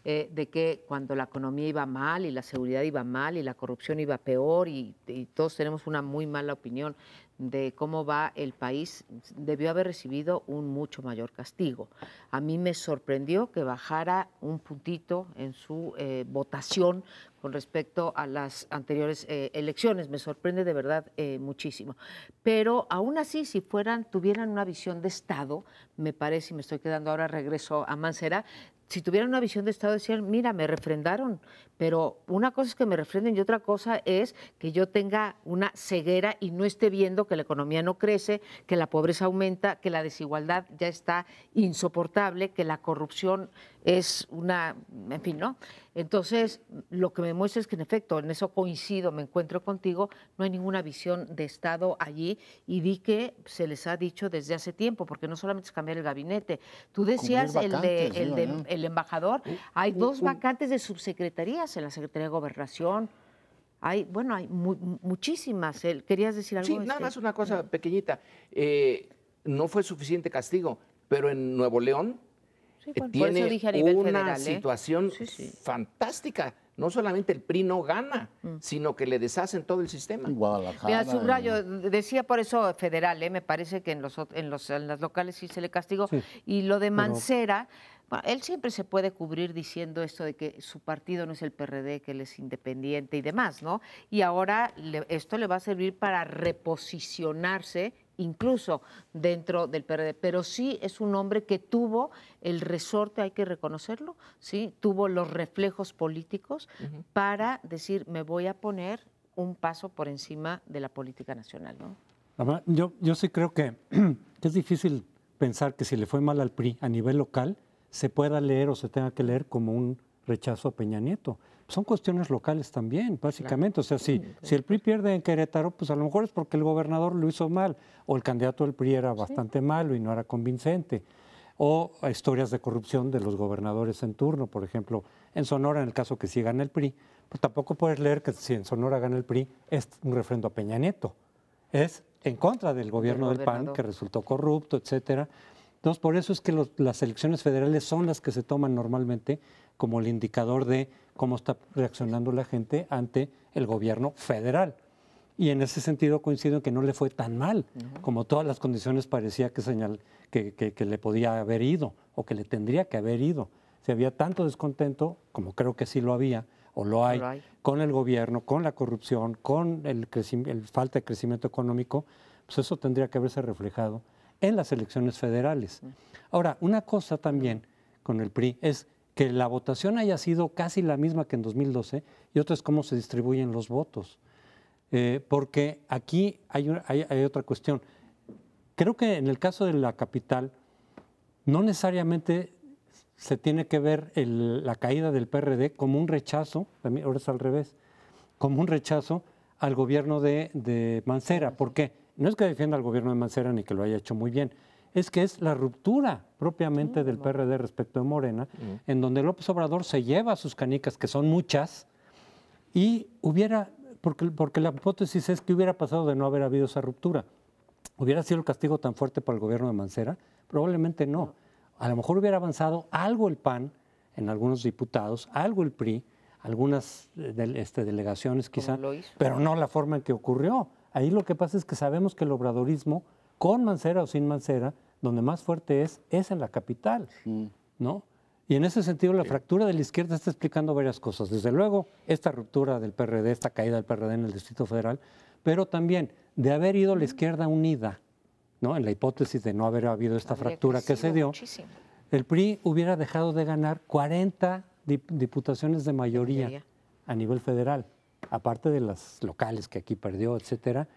de que cuando la economía iba mal y la seguridad iba mal y la corrupción iba peor y todos tenemos una muy mala opinión de cómo va el país, debió haber recibido un mucho mayor castigo. A mí me sorprendió que bajara un puntito en su votación con respecto a las anteriores elecciones. Me sorprende de verdad muchísimo. Pero aún así, si tuvieran una visión de Estado, me parece, y me estoy quedando ahora, regreso a Mancera, si tuvieran una visión de Estado, decían, mira, me refrendaron, pero una cosa es que me refrenden y otra cosa es que yo tenga una ceguera y no esté viendo que la economía no crece, que la pobreza aumenta, que la desigualdad ya está insoportable, que la corrupción es una, en fin, ¿no? Entonces, lo que me muestra es que en efecto, en eso coincido, me encuentro contigo, no hay ninguna visión de Estado allí y vi que se les ha dicho desde hace tiempo, porque no solamente es cambiar el gabinete. Tú decías el embajador, hay dos vacantes de subsecretarías en la Secretaría de Gobernación. Hay muchísimas. ¿Querías decir algo? Sí, nada más una cosa pequeñita. No fue suficiente castigo, pero en Nuevo León Sí, bueno, por tiene eso dije a nivel una federal, situación Sí. fantástica. No solamente el PRI no gana, sino que le deshacen todo el sistema. En Guadalajara. Mira, subrayo, decía por eso federal, me parece que en las locales sí se le castigó. Sí, Y lo de Mancera, bueno, él siempre se puede cubrir diciendo esto de que su partido no es el PRD, que él es independiente y demás, ¿no? Y ahora esto le va a servir para reposicionarse incluso dentro del PRD, pero sí es un hombre que tuvo el resorte, hay que reconocerlo, sí, tuvo los reflejos políticos para decir, me voy a poner un paso por encima de la política nacional, ¿no? Además, yo sí creo que es difícil pensar que si le fue mal al PRI a nivel local, se pueda leer o se tenga que leer como un rechazo a Peña Nieto. Son cuestiones locales también, básicamente. Claro. O sea, si el PRI pierde en Querétaro, pues a lo mejor es porque el gobernador lo hizo mal, o el candidato del PRI era bastante malo y no era convincente, o historias de corrupción de los gobernadores en turno. Por ejemplo, en Sonora, en el caso que sí gana el PRI, pues tampoco puedes leer que si en Sonora gana el PRI es un refrendo a Peña Nieto. Es en contra del gobierno del PAN, que resultó corrupto, etcétera. Entonces, por eso es que las elecciones federales son las que se toman normalmente como el indicador de cómo está reaccionando la gente ante el gobierno federal. Y en ese sentido coincido en que no le fue tan mal, como todas las condiciones parecía que le podía haber ido o que le tendría que haber ido. Si había tanto descontento, como creo que sí lo había, o lo hay, con el gobierno, con la corrupción, con el falta de crecimiento económico, pues eso tendría que haberse reflejado en las elecciones federales. Ahora, una cosa también con el PRI es que la votación haya sido casi la misma que en 2012 y otra es cómo se distribuyen los votos. Porque aquí hay otra cuestión. Creo que en el caso de la capital no necesariamente se tiene que ver la caída del PRD como un rechazo, ahora es al revés, como un rechazo al gobierno de Mancera. ¿Por qué? No es que defienda al gobierno de Mancera ni que lo haya hecho muy bien, es que es la ruptura propiamente del PRD respecto de Morena, en donde López Obrador se lleva sus canicas, que son muchas, y porque la hipótesis es que hubiera pasado de no haber habido esa ruptura. ¿Hubiera sido el castigo tan fuerte para el gobierno de Mancera? Probablemente no. A lo mejor hubiera avanzado algo el PAN en algunos diputados, algo el PRI, algunas delegaciones quizá, lo hizo. pero no la forma en que ocurrió. Ahí lo que pasa es que sabemos que el obradorismo, con Mancera o sin Mancera, donde más fuerte es en la capital, ¿no? Y en ese sentido la fractura de la izquierda está explicando varias cosas. Desde luego, esta ruptura del PRD, esta caída del PRD en el Distrito Federal, pero también de haber ido la izquierda unida, ¿no? En la hipótesis de no haber habido esta fractura que se dio, muchísimo. el PRI hubiera dejado de ganar 40 diputaciones de mayoría a nivel federal, aparte de las locales que aquí perdió, etcétera.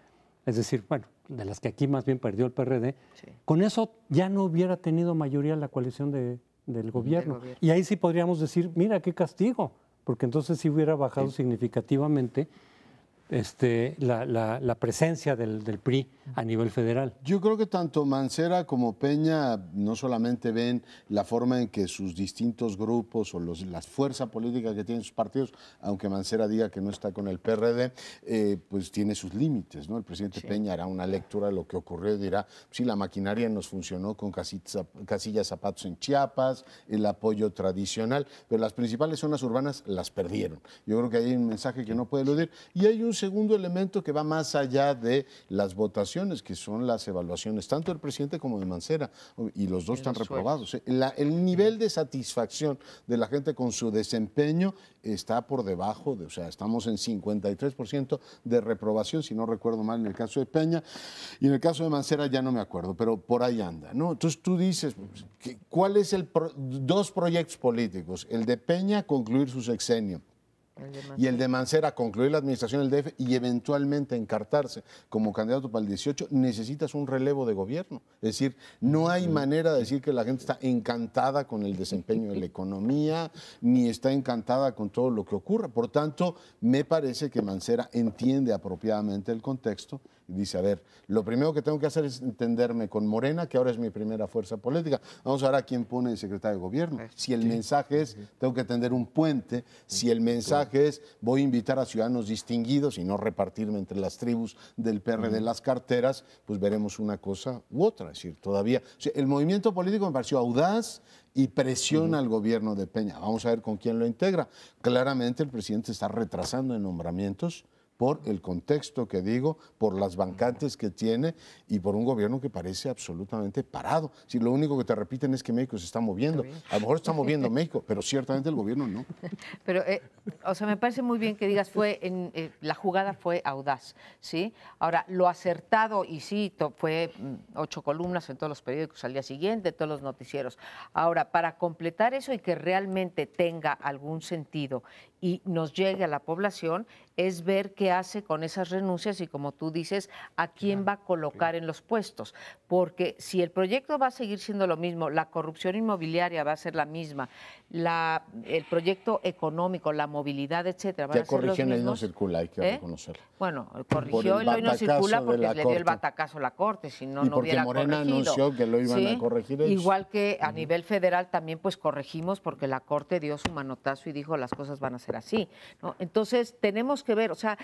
Es decir, bueno, de las que aquí más bien perdió el PRD. Sí. Con eso ya no hubiera tenido mayoría la coalición del gobierno. Y ahí sí podríamos decir, mira, qué castigo, porque entonces sí hubiera bajado significativamente la presencia del PRI a nivel federal. Yo creo que tanto Mancera como Peña no solamente ven la forma en que sus distintos grupos o la fuerza política que tienen sus partidos, aunque Mancera diga que no está con el PRD, pues tiene sus límites, ¿no? El presidente Peña hará una lectura de lo que ocurrió y dirá, sí, la maquinaria nos funcionó con Casillas Zapatos en Chiapas, el apoyo tradicional, pero las principales zonas urbanas las perdieron. Yo creo que hay un mensaje que no puede eludir. Y hay un segundo elemento que va más allá de las votaciones, que son las evaluaciones, tanto del presidente como de Mancera, y los dos están reprobados. El nivel de satisfacción de la gente con su desempeño está por debajo, o sea, estamos en 53% de reprobación, si no recuerdo mal, en el caso de Peña, y en el caso de Mancera ya no me acuerdo, pero por ahí anda, ¿no? Entonces tú dices, ¿cuál es dos proyectos políticos? El de Peña, concluir su sexenio, y el de Mancera, concluir la administración del DF y eventualmente encartarse como candidato para el 18, necesitas un relevo de gobierno. Es decir, no hay manera de decir que la gente está encantada con el desempeño de la economía, ni está encantada con todo lo que ocurre. Por tanto, me parece que Mancera entiende apropiadamente el contexto y dice, a ver, lo primero que tengo que hacer es entenderme con Morena, que ahora es mi primera fuerza política. Vamos a ver a quién pone el secretario de gobierno. Si el mensaje es, tengo que tender un puente, si el mensaje es, voy a invitar a ciudadanos distinguidos y no repartirme entre las tribus del PRD las carteras, pues veremos una cosa u otra. Es decir, todavía, o sea, el movimiento político me pareció audaz y presiona al gobierno de Peña. Vamos a ver con quién lo integra. Claramente el presidente está retrasando en nombramientos por el contexto que digo, por las vacantes que tiene y por un gobierno que parece absolutamente parado. Si lo único que te repiten es que México se está moviendo. A lo mejor está moviendo México, pero ciertamente el gobierno no. Pero, o sea, me parece muy bien que digas, la jugada fue audaz, ¿sí? Ahora, lo acertado, y sí, fue 8 columnas en todos los periódicos al día siguiente, todos los noticieros. Ahora, para completar eso y que realmente tenga algún sentido y nos llegue a la población, es ver qué hace con esas renuncias y, como tú dices, a quién va a colocar en los puestos. Porque si el proyecto va a seguir siendo lo mismo, la corrupción inmobiliaria va a ser la misma, el proyecto económico, la movilidad, etcétera, van a ser los mismos. Ya corrigió en el no circula, hay que reconocerlo. Bueno, corrigió el hoy no circula porque le dio el batacazo a la Corte, si no, no hubiera corregido. Y porque Morena anunció que lo iban a corregir ellos. Igual que a nivel federal también pues corregimos porque la Corte dio su manotazo y dijo las cosas van a ser así, ¿no? Entonces tenemos que ver, o sea,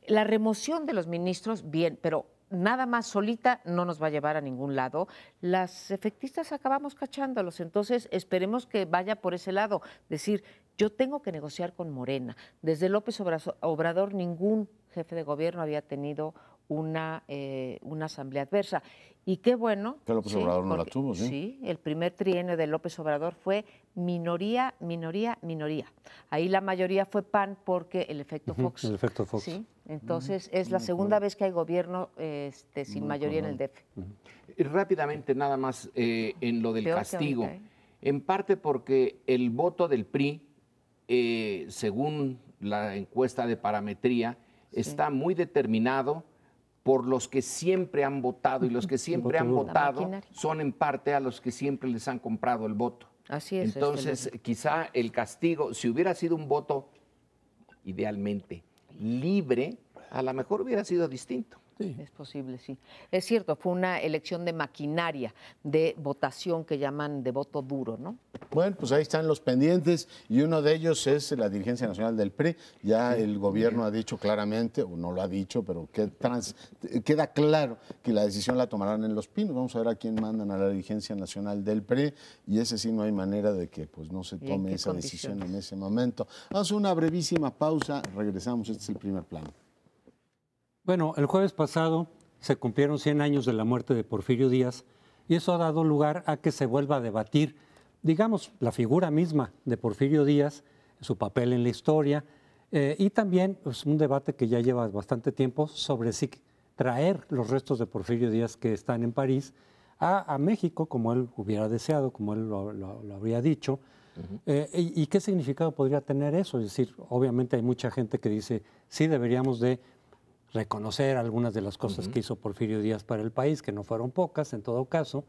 la remoción de los ministros, bien, pero nada más solita no nos va a llevar a ningún lado. Las efectistas acabamos cachándolos, entonces esperemos que vaya por ese lado. Decir, yo tengo que negociar con Morena. Desde López Obrador ningún jefe de gobierno había tenido una asamblea adversa. Y qué bueno. Que López Obrador no la tuvo, ¿sí? Sí, el primer trienio de López Obrador fue minoría, minoría, minoría. Ahí la mayoría fue PAN porque el efecto Fox. El efecto Fox. Sí, entonces es la segunda vez que hay gobierno sin mayoría en el DF. Rápidamente, nada más en lo del Peor castigo. que ahorita, En parte porque el voto del PRI, según la encuesta de parametría, está muy determinado por los que siempre han votado, y los que siempre han votado son en parte a los que siempre les han comprado el voto. Así es. Entonces, quizá el castigo, si hubiera sido un voto idealmente libre, a lo mejor hubiera sido distinto. Sí. Es posible, sí. Es cierto, fue una elección de maquinaria, de votación que llaman de voto duro, ¿no? Bueno, pues ahí están los pendientes y uno de ellos es la dirigencia nacional del PRI. Ya el gobierno ha dicho claramente, o no lo ha dicho, pero queda claro que la decisión la tomarán en Los Pinos. Vamos a ver a quién mandan a la dirigencia nacional del PRI y ese sí no hay manera de que pues no se tome esa decisión en ese momento. Vamos a una brevísima pausa, regresamos, este es el primer plano. Bueno, el jueves pasado se cumplieron 100 años de la muerte de Porfirio Díaz y eso ha dado lugar a que se vuelva a debatir, digamos, la figura misma de Porfirio Díaz, su papel en la historia y también pues, un debate que ya lleva bastante tiempo sobre si traer los restos de Porfirio Díaz que están en París a México, como él hubiera deseado, como él lo habría dicho. ¿Y qué significado podría tener eso? Es decir, obviamente hay mucha gente que dice, sí, deberíamos de reconocer algunas de las cosas que hizo Porfirio Díaz para el país, que no fueron pocas en todo caso,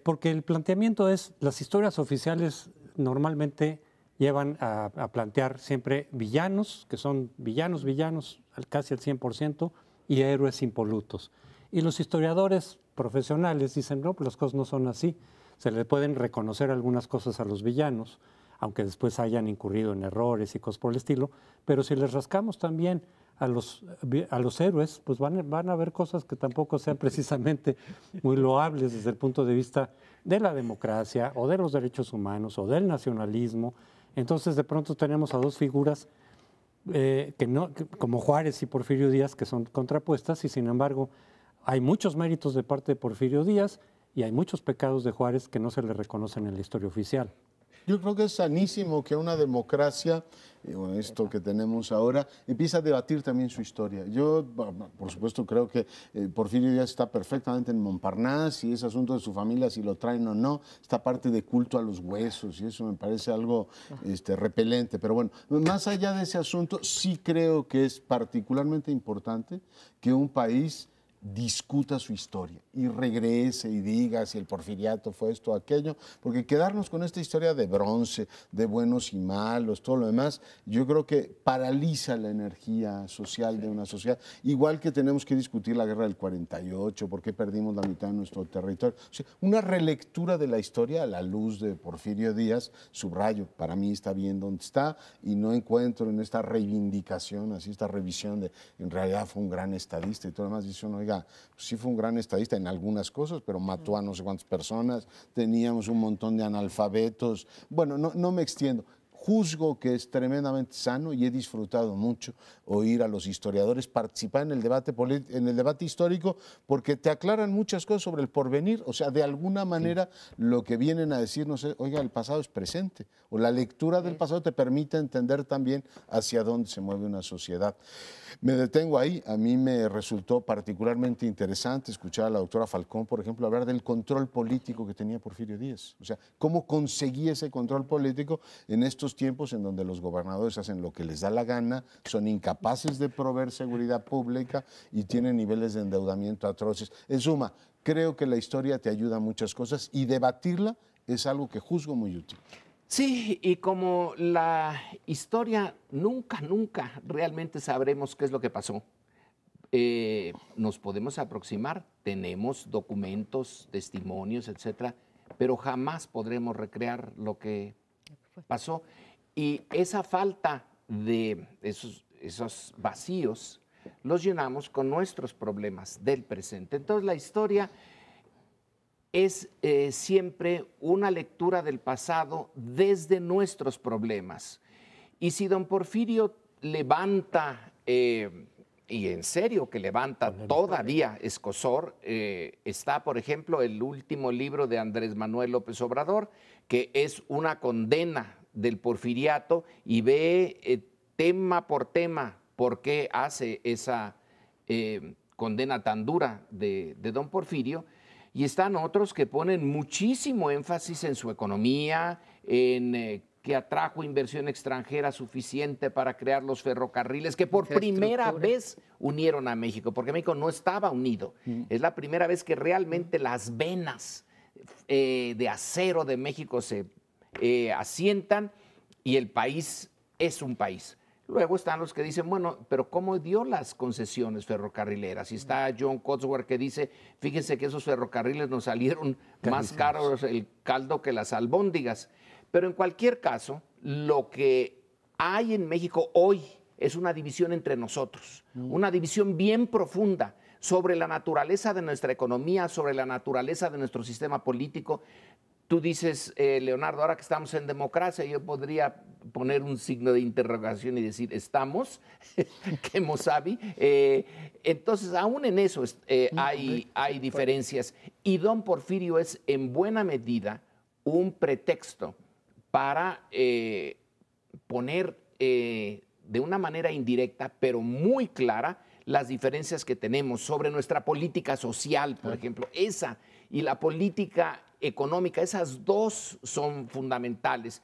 porque el planteamiento es, las historias oficiales normalmente llevan a plantear siempre villanos, que son villanos casi al 100%, y héroes impolutos. Y los historiadores profesionales dicen, no, pues las cosas no son así, se le pueden reconocer algunas cosas a los villanos, aunque después hayan incurrido en errores y cosas por el estilo, pero si les rascamos también a los héroes, pues van a ver cosas que tampoco sean precisamente muy loables desde el punto de vista de la democracia o de los derechos humanos o del nacionalismo. Entonces, de pronto tenemos a dos figuras como Juárez y Porfirio Díaz, que son contrapuestas, y sin embargo hay muchos méritos de parte de Porfirio Díaz y hay muchos pecados de Juárez que no se le reconocen en la historia oficial. Yo creo que es sanísimo que una democracia, esto que tenemos ahora, empiece a debatir también su historia. Yo, por supuesto, creo que Porfirio Díaz está perfectamente en Montparnasse y es asunto de su familia si lo traen o no. Esta parte de culto a los huesos y eso me parece algo repelente. Pero bueno, más allá de ese asunto, sí creo que es particularmente importante que un país discuta su historia y regrese y diga si el porfiriato fue esto o aquello, porque quedarnos con esta historia de bronce, de buenos y malos, todo lo demás, yo creo que paraliza la energía social de una sociedad, igual que tenemos que discutir la guerra del 48, por qué perdimos la mitad de nuestro territorio. O sea, una relectura de la historia a la luz de Porfirio Díaz, subrayo, para mí está bien donde está y no encuentro en esta reivindicación, así esta revisión de en realidad fue un gran estadista y todo lo demás, dice uno, oiga, sí fue un gran estadista en algunas cosas, pero mató a no sé cuántas personas, teníamos un montón de analfabetos. Bueno, no me extiendo. Juzgo que es tremendamente sano y he disfrutado mucho oír a los historiadores participar en el debate histórico porque te aclaran muchas cosas sobre el porvenir. O sea, de alguna manera lo que vienen a decirnos es, oiga, el pasado es presente. O la lectura del pasado te permite entender también hacia dónde se mueve una sociedad. Me detengo ahí. A mí me resultó particularmente interesante escuchar a la doctora Falcón, por ejemplo, hablar del control político que tenía Porfirio Díaz. O sea, cómo conseguía ese control político en estos tiempos en donde los gobernadores hacen lo que les da la gana, son incapaces de proveer seguridad pública y tienen niveles de endeudamiento atroces. En suma, creo que la historia te ayuda a muchas cosas y debatirla es algo que juzgo muy útil. Sí, y como la historia nunca realmente sabremos qué es lo que pasó, nos podemos aproximar, tenemos documentos, testimonios, etcétera, pero jamás podremos recrear lo que pasó. Y esa falta de esos vacíos los llenamos con nuestros problemas del presente. Entonces la historia es siempre una lectura del pasado desde nuestros problemas. Y si don Porfirio levanta, y en serio que levanta todavía escozor, está, por ejemplo, el último libro de Andrés Manuel López Obrador, que es una condena del porfiriato y ve tema por tema por qué hace esa condena tan dura de don Porfirio. Y están otros que ponen muchísimo énfasis en su economía, en que atrajo inversión extranjera suficiente para crear los ferrocarriles, que por primera vez unieron a México, porque México no estaba unido. Es la primera vez que realmente las venas de acero de México se asientan y el país es un país. Luego están los que dicen, bueno, pero ¿cómo dio las concesiones ferrocarrileras? Y está John Cotsworth que dice, fíjense que esos ferrocarriles nos salieron más caros el caldo que las albóndigas. Pero en cualquier caso, lo que hay en México hoy es una división entre nosotros, una división bien profunda sobre la naturaleza de nuestra economía, sobre la naturaleza de nuestro sistema político. Tú dices, Leonardo, ahora que estamos en democracia, yo podría poner un signo de interrogación y decir, ¿estamos? ¿Qué mosabi? Entonces, aún en eso hay diferencias. Y don Porfirio es, en buena medida, un pretexto para poner de una manera indirecta, pero muy clara, las diferencias que tenemos sobre nuestra política social, por ejemplo, esa y la política económica, esas dos son fundamentales.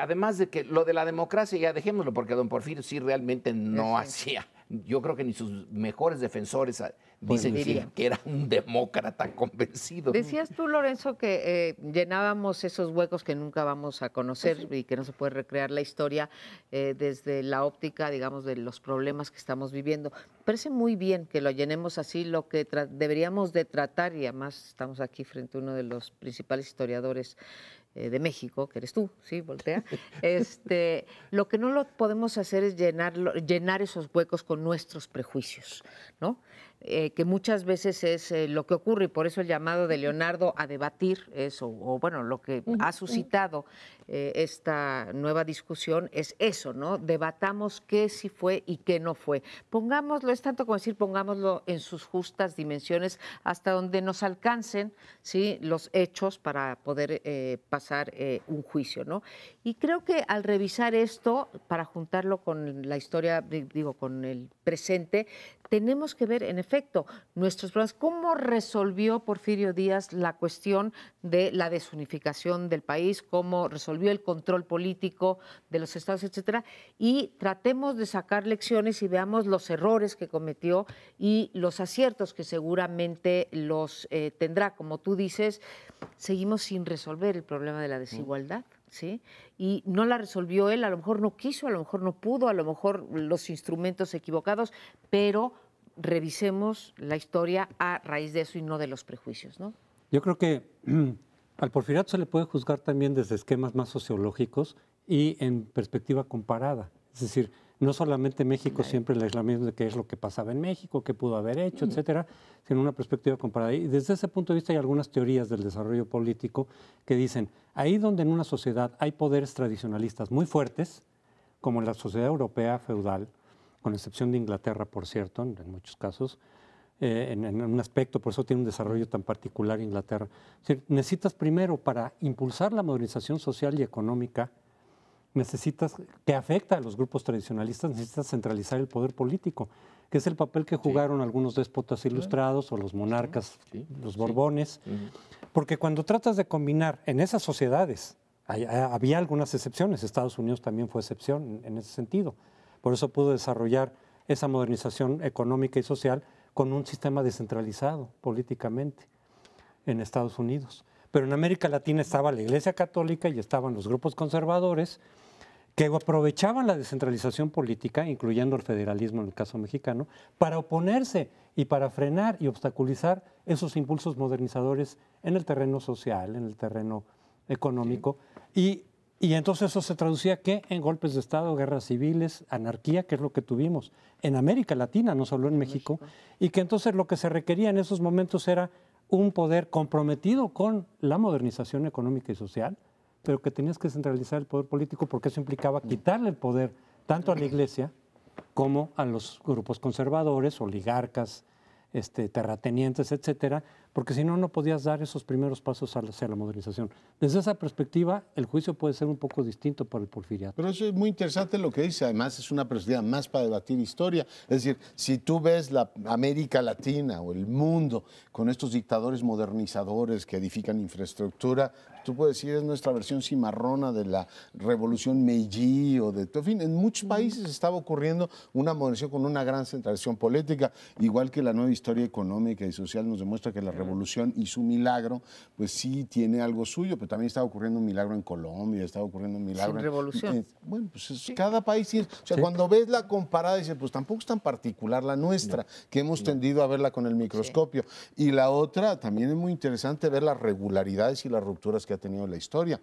Además de que lo de la democracia ya dejémoslo, porque don Porfirio sí realmente no hacía. Yo creo que ni sus mejores defensores dicen que era un demócrata convencido. Decías tú, Lorenzo, que llenábamos esos huecos que nunca vamos a conocer y que no se puede recrear la historia desde la óptica, digamos, de los problemas que estamos viviendo. Parece muy bien que lo llenemos así. Lo que deberíamos de tratar, y además estamos aquí frente a uno de los principales historiadores de México, que eres tú, sí, voltea. Lo que no lo podemos hacer es llenar esos huecos con nuestros prejuicios, ¿no? Que muchas veces es lo que ocurre, y por eso el llamado de Leonardo a debatir eso, o bueno, lo que ha suscitado esta nueva discusión es eso, ¿no? Debatamos qué sí fue y qué no fue. Pongámoslo, es tanto como decir, pongámoslo en sus justas dimensiones, hasta donde nos alcancen, ¿sí?, los hechos para poder pasar un juicio, ¿no? Y creo que al revisar esto, para juntarlo con la historia, digo, con el presente, tenemos que ver, en efecto, nuestros problemas. ¿Cómo resolvió Porfirio Díaz la cuestión de la desunificación del país? ¿Cómo resolvió el control político de los estados, etcétera? Y tratemos de sacar lecciones y veamos los errores que cometió y los aciertos que seguramente los tendrá. Como tú dices, seguimos sin resolver el problema de la desigualdad, ¿sí? Y no la resolvió él, a lo mejor no quiso, a lo mejor no pudo, a lo mejor los instrumentos equivocados, pero revisemos la historia a raíz de eso y no de los prejuicios, ¿no? Yo creo que al porfiriato se le puede juzgar también desde esquemas más sociológicos y en perspectiva comparada. Es decir, no solamente México siempre el aislamiento de qué es lo que pasaba en México, qué pudo haber hecho, etcétera, sino una perspectiva comparada. Y desde ese punto de vista hay algunas teorías del desarrollo político que dicen, ahí donde en una sociedad hay poderes tradicionalistas muy fuertes, como en la sociedad europea feudal, con excepción de Inglaterra, por cierto, en muchos casos, en un aspecto, por eso tiene un desarrollo tan particular Inglaterra. Es decir, necesitas primero, para impulsar la modernización social y económica, necesitas, que afecta a los grupos tradicionalistas, necesitas centralizar el poder político, que es el papel que jugaron algunos déspotas ilustrados o los monarcas, los Borbones, porque cuando tratas de combinar en esas sociedades, había algunas excepciones, Estados Unidos también fue excepción en ese sentido, por eso pudo desarrollar esa modernización económica y social con un sistema descentralizado políticamente en Estados Unidos. Pero en América Latina estaba la Iglesia Católica y estaban los grupos conservadores que aprovechaban la descentralización política, incluyendo el federalismo en el caso mexicano, para oponerse y para frenar y obstaculizar esos impulsos modernizadores en el terreno social, en el terreno económico. Y entonces eso se traducía ¿qué? En golpes de Estado, guerras civiles, anarquía, que es lo que tuvimos en América Latina, no solo en México, y que entonces lo que se requería en esos momentos era un poder comprometido con la modernización económica y social, pero que tenías que centralizar el poder político porque eso implicaba quitarle el poder tanto a la Iglesia como a los grupos conservadores, oligarcas, terratenientes, etcétera, porque si no, no podías dar esos primeros pasos hacia la modernización. Desde esa perspectiva, el juicio puede ser un poco distinto por el porfiriato. Pero eso es muy interesante lo que dice, además es una perspectiva más para debatir historia. Es decir, si tú ves la América Latina o el mundo con estos dictadores modernizadores que edifican infraestructura, tú puedes decir es nuestra versión cimarrona de la revolución Meiji o de... En fin, en muchos países estaba ocurriendo una modernización con una gran centralización política, igual que la nueva historia económica y social nos demuestra que la revolución y su milagro, pues sí tiene algo suyo, pero también está ocurriendo un milagro en Colombia, está ocurriendo un milagro. Sin revolución. Bueno, pues cada país tiene. O sea, cuando ves la comparada, dices, pues tampoco es tan particular la nuestra, que hemos tendido a verla con el microscopio. Y la otra, también es muy interesante ver las regularidades y las rupturas que ha tenido la historia.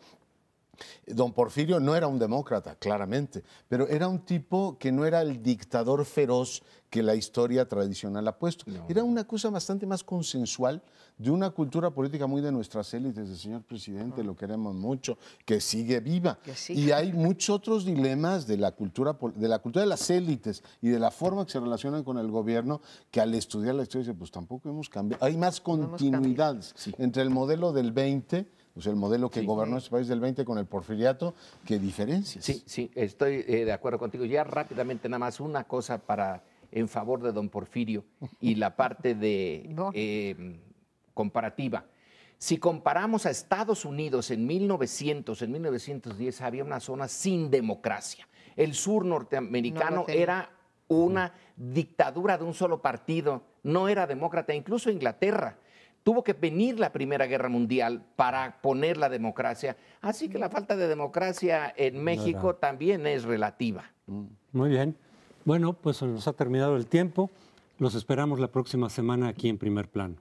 Don Porfirio no era un demócrata, claramente, pero era un tipo que no era el dictador feroz que la historia tradicional ha puesto. Era una cosa bastante más consensual, de una cultura política muy de nuestras élites. El señor presidente lo queremos mucho, que sigue viva. Y hay muchos otros dilemas de la cultura de las élites y de la forma que se relacionan con el gobierno, que al estudiar la historia dice, pues tampoco hemos cambiado. Hay más continuidades entre el modelo del 20, o sea, el modelo que gobernó este país del 20 con el porfiriato, que diferencias. Sí, estoy de acuerdo contigo. Ya rápidamente, nada más una cosa en favor de don Porfirio y la parte de comparativa. Si comparamos a Estados Unidos en 1910 había una zona sin democracia. El sur norteamericano era una dictadura de un solo partido, no era demócrata, incluso Inglaterra. Tuvo que venir la Primera Guerra Mundial para poner la democracia. Así que la falta de democracia en México también es relativa. Muy bien. Bueno, pues nos ha terminado el tiempo. Los esperamos la próxima semana aquí en Primer Plano.